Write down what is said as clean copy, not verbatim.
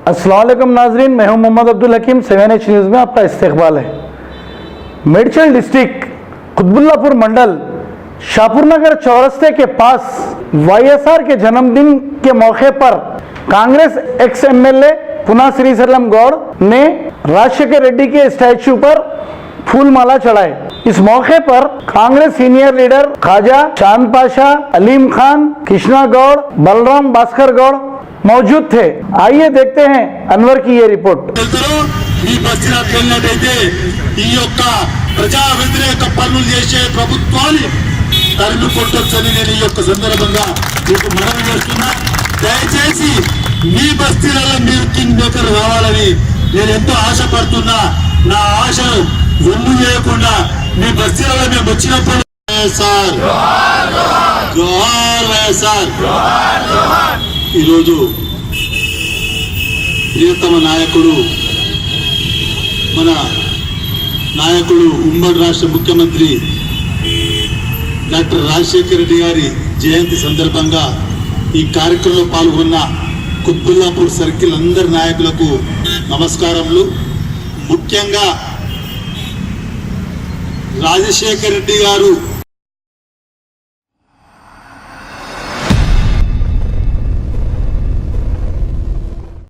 अस्सलाम वालेकुम नाजरीन, मैं हूं मोहम्मद अब्दुल हकीम। 7H न्यूज़ में आपका इस्तकबाल है। मेडचल डिस्ट्रिक्ट कुतबुल्लापुर मंडल शाहपुर नगर चौरस्ते के पास वाईएसआर के जन्मदिन के मौके पर कांग्रेस एक्स एमएलए पुना श्रीशैलम गौड़ ने राजशेखर रेड्डी के स्टैच्यू पर फूल माला चढ़ाए। इस मौके पर कांग्रेस सीनियर लीडर ख्वाजा चांद पाशा, अलीम खान, कृष्णा गौड़, बलराम भास्कर गौड़ मौजूद थे। आइए देखते हैं अनवर की ये रिपोर्ट। ప్రజా వ్యతిరేక పనులు చేసే ప్రభుత్వాన్ని తరిమి కొట్టొచ్చని నేను ఈ యొక్క సందర్భంగా మీకు మనవి చేస్తున్నా. దయచేసి మీ బస్తీలలో మీరు కింగ్ మేకర్ కావాలని నేను ఎంతో ఆశపడుతున్నా. నా ఆశను ఒమ్ము చేయకుండా మీ బస్తీలలో మేము వచ్చినప్పుడు జోహార్ వైఎస్ఆర్. ఈరోజు ప్రియతమ నాయకుడు మన నాయకుడు ఉమ్మడి రాష్ట్ర ముఖ్యమంత్రి డాక్టర్ రాజశేఖర్ రెడ్డి గారి జయంతి సందర్భంగా ఈ కార్యక్రమంలో పాల్గొన్న కుత్బుల్లాపూర్ సర్కిల్ అందరి నాయకులకు నమస్కారములు. ముఖ్యంగా రాజశేఖర్ రెడ్డి గారు